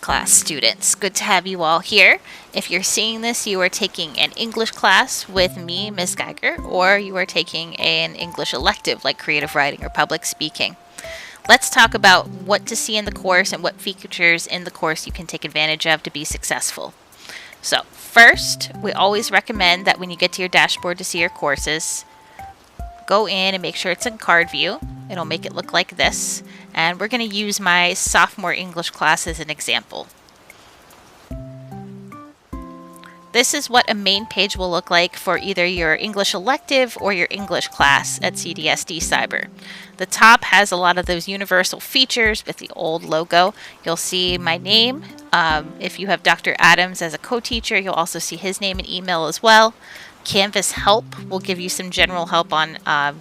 class students. Good to have you all here. If you're seeing this, you are taking an English class with me, Ms. Geiger, or you are taking an English elective like creative writing or public speaking. Let's talk about what to see in the course and what features in the course you can take advantage of to be successful. So first, we always recommend that when you get to your dashboard to see your courses, go in and make sure it's in card view. It'll make it look like this. And we're going to use my sophomore English class as an example. This is what a main page will look like for either your English elective or your English class at CDSD Cyber. The top has a lot of those universal features with the old logo. You'll see my name. If you have Dr. Adams as a co-teacher, you'll also see his name and email as well. Canvas Help will give you some general help on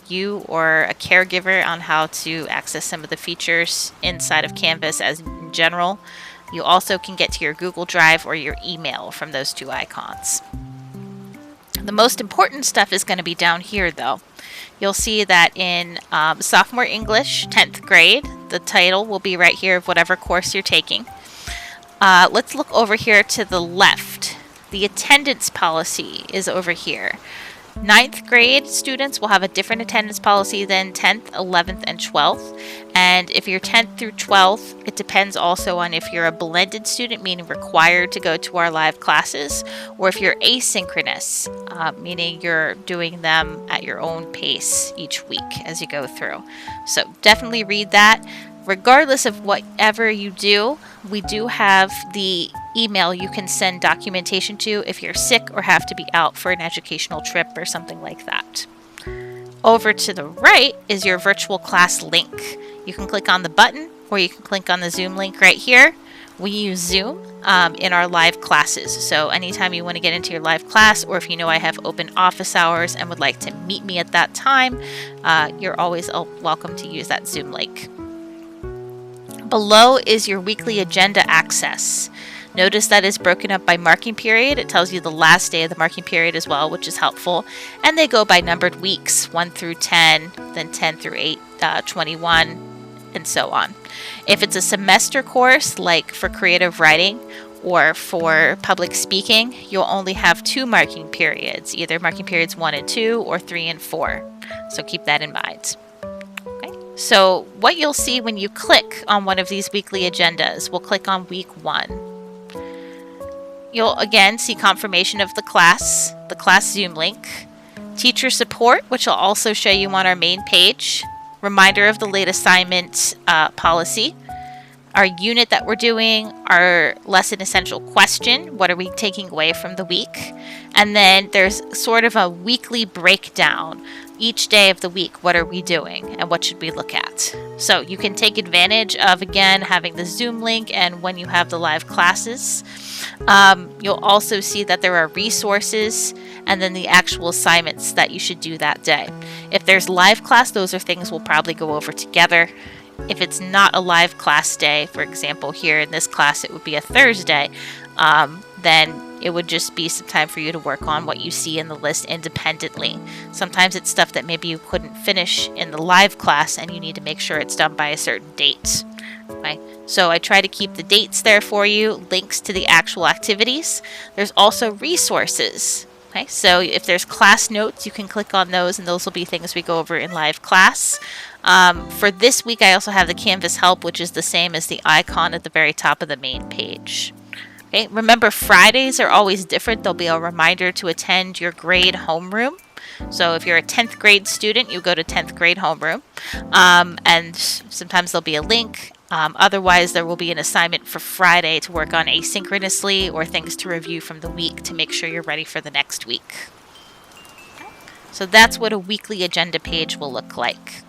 you or a caregiver on how to access some of the features inside of Canvas as in general. You also can get to your Google Drive or your email from those two icons. The most important stuff is going to be down here though. You'll see that in sophomore English, 10th grade, the title will be right here of whatever course you're taking. Let's look over here to the left. The attendance policy is over here. 9th grade students will have a different attendance policy than 10th, 11th, and 12th. And if you're 10th through 12th, it depends also on if you're a blended student, meaning required to go to our live classes, or if you're asynchronous, meaning you're doing them at your own pace each week as you go through. So definitely read that. Regardless of whatever you do, we do have the email you can send documentation to if you're sick or have to be out for an educational trip or something like that. Over to the right is your virtual class link. You can click on the button or you can click on the Zoom link right here. We use Zoom in our live classes. So anytime you want to get into your live class, or if you know I have open office hours and would like to meet me at that time, you're always welcome to use that Zoom link. Below is your weekly agenda access. Notice that is broken up by marking period. It tells you the last day of the marking period as well, which is helpful. And they go by numbered weeks, 1 through 10, then 10 through 8, 21, and so on. If it's a semester course, like for creative writing or for public speaking, you'll only have 2 marking periods, either marking periods 1 and 2 or 3 and 4. So keep that in mind. So what you'll see when you click on one of these weekly agendas, we'll click on week 1. You'll again see confirmation of the class Zoom link, teacher support, which will also show you on our main page, reminder of the late assignment policy, our unit that we're doing, our lesson essential question, what are we taking away from the week, and then there's sort of a weekly breakdown. Each day of the week, what are we doing and what should we look at? So you can take advantage of, again, having the Zoom link and when you have the live classes. You'll also see that there are resources and then the actual assignments that you should do that day. If there's live class, those are things we'll probably go over together. If it's not a live class day, for example, here in this class, it would be a Thursday, then it would just be some time for you to work on what you see in the list independently. Sometimes it's stuff that maybe you couldn't finish in the live class and you need to make sure it's done by a certain date. Okay? So I try to keep the dates there for you, links to the actual activities. There's also resources. Okay? So if there's class notes, you can click on those and those will be things we go over in live class. For this week, I also have the Canvas Help, which is the same as the icon at the very top of the main page. Okay, remember Fridays are always different. There'll be a reminder to attend your grade homeroom. So if you're a 10th grade student, you go to 10th grade homeroom. And sometimes there'll be a link. Otherwise, there will be an assignment for Friday to work on asynchronously or things to review from the week to make sure you're ready for the next week. So that's what a weekly agenda page will look like.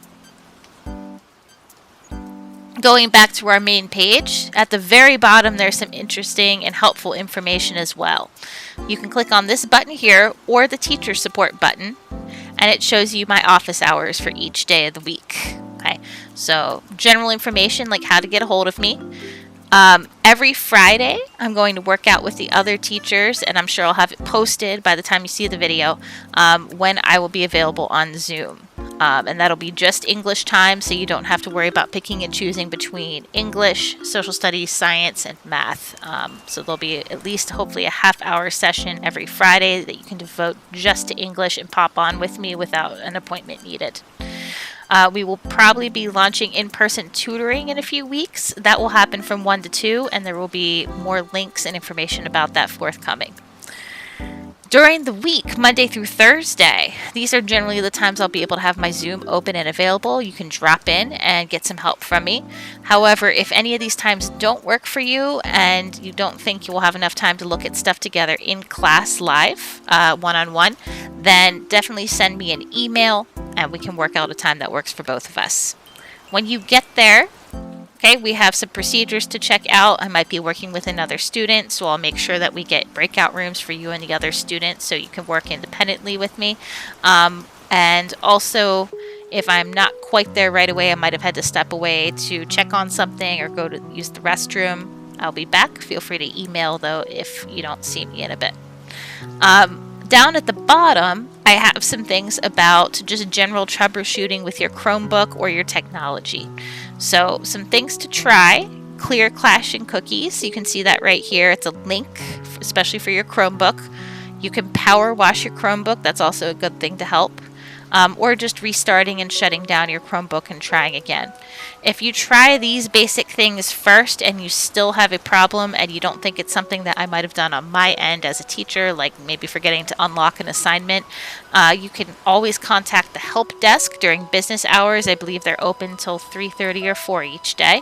Going back to our main page, at the very bottom there's some interesting and helpful information as well. You can click on this button here or the teacher support button and it shows you my office hours for each day of the week. Okay, so general information like how to get a hold of me. Every Friday I'm going to work out with the other teachers and I'm sure I'll have it posted by the time you see the video when I will be available on Zoom. And that'll be just English time, so you don't have to worry about picking and choosing between English, social studies, science, and math. So there'll be at least hopefully a half-hour session every Friday that you can devote just to English and pop on with me without an appointment needed. We will probably be launching in-person tutoring in a few weeks. That will happen from 1 to 2, and there will be more links and information about that forthcoming. During the week, Monday through Thursday, these are generally the times I'll be able to have my Zoom open and available. You can drop in and get some help from me. However, if any of these times don't work for you and you don't think you will have enough time to look at stuff together in class live, one-on-one, then definitely send me an email and we can work out a time that works for both of us. When you get there, okay, we have some procedures to check out. I might be working with another student, so I'll make sure that we get breakout rooms for you and the other students so you can work independently with me. And also, if I'm not quite there right away, I might have had to step away to check on something or go to use the restroom. I'll be back. Feel free to email, though, if you don't see me in a bit. Down at the bottom, I have some things about just general troubleshooting with your Chromebook or your technology. So some things to try: clear caching cookies. You can see that right here. It's a link, especially for your Chromebook. You can power wash your Chromebook. That's also a good thing to help. Or just restarting and shutting down your Chromebook and trying again. If you try these basic things first and you still have a problem and you don't think it's something that I might have done on my end as a teacher, like maybe forgetting to unlock an assignment, you can always contact the help desk during business hours. I believe they're open till 3:30 or 4 each day,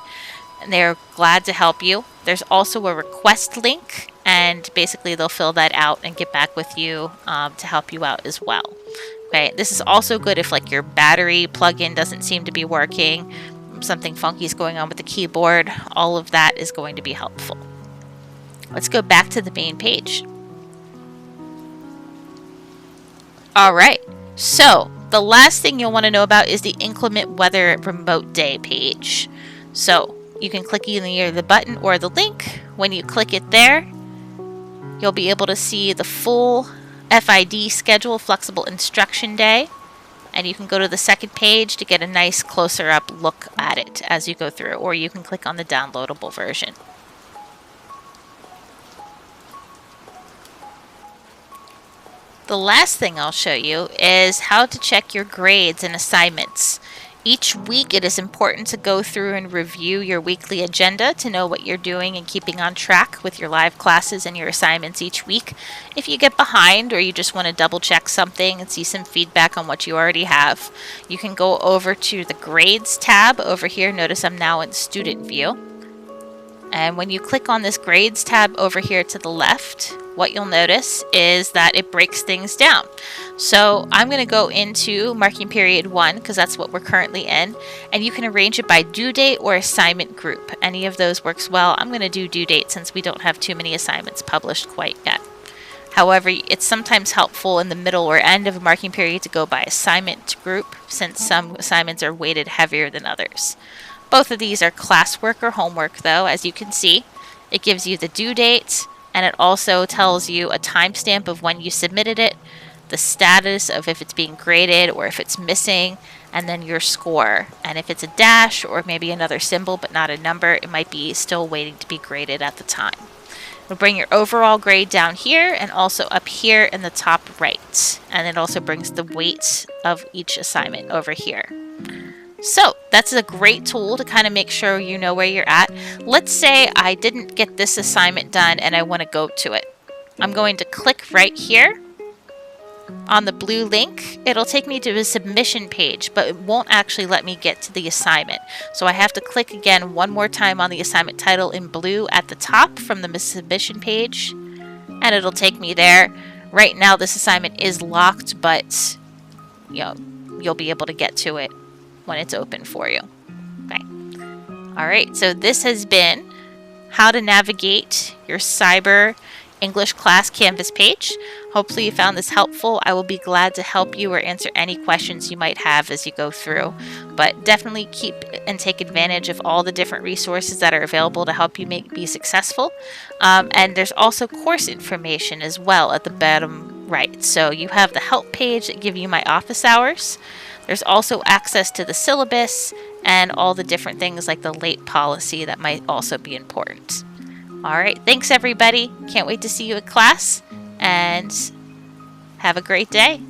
and they're glad to help you. There's also a request link, and basically they'll fill that out and get back with you to help you out as well. Okay, this is also good if like your battery plug-in doesn't seem to be working, something funky is going on with the keyboard. All of that is going to be helpful. Let's go back to the main page. All right, so the last thing you'll want to know about is the inclement weather remote day page. So you can click either the button or the link. When you click it there, you'll be able to see the full FID schedule, flexible instruction day, and you can go to the second page to get a nice closer up look at it as you go through, or you can click on the downloadable version. The last thing I'll show you is how to check your grades and assignments. Each week, it is important to go through and review your weekly agenda to know what you're doing and keeping on track with your live classes and your assignments each week. If you get behind or you just want to double check something and see some feedback on what you already have, you can go over to the Grades tab over here. Notice I'm now in Student View. And when you click on this Grades tab over here to the left, what you'll notice is that it breaks things down. So I'm going to go into marking period 1 because that's what we're currently in, and you can arrange it by due date or assignment group. Any of those works well. I'm going to do due date since we don't have too many assignments published quite yet. However, it's sometimes helpful in the middle or end of a marking period to go by assignment group since some assignments are weighted heavier than others. Both of these are classwork or homework though, as you can see. It gives you the due date, and it also tells you a timestamp of when you submitted it, the status of if it's being graded or if it's missing, and then your score. And if it's a dash or maybe another symbol but not a number, it might be still waiting to be graded at the time. It'll bring your overall grade down here and also up here in the top right. And it also brings the weight of each assignment over here. So that's a great tool to kind of make sure you know where you're at. Let's say I didn't get this assignment done and I want to go to it. I'm going to click right here on the blue link. It'll take me to a submission page, but it won't actually let me get to the assignment. So I have to click again one more time on the assignment title in blue at the top from the submission page, and it'll take me there. Right now this assignment is locked, but you'll be able to get to it when it's open for you. Okay. All right, so this has been how to navigate your cyber English class Canvas page. Hopefully you found this helpful. I will be glad to help you or answer any questions you might have as you go through. But definitely keep and take advantage of all the different resources that are available to help you be successful. And there's also course information as well at the bottom right. So you have the help page that give you my office hours. There's also access to the syllabus and all the different things like the late policy that might also be important. All right, thanks everybody. Can't wait to see you at class, and have a great day.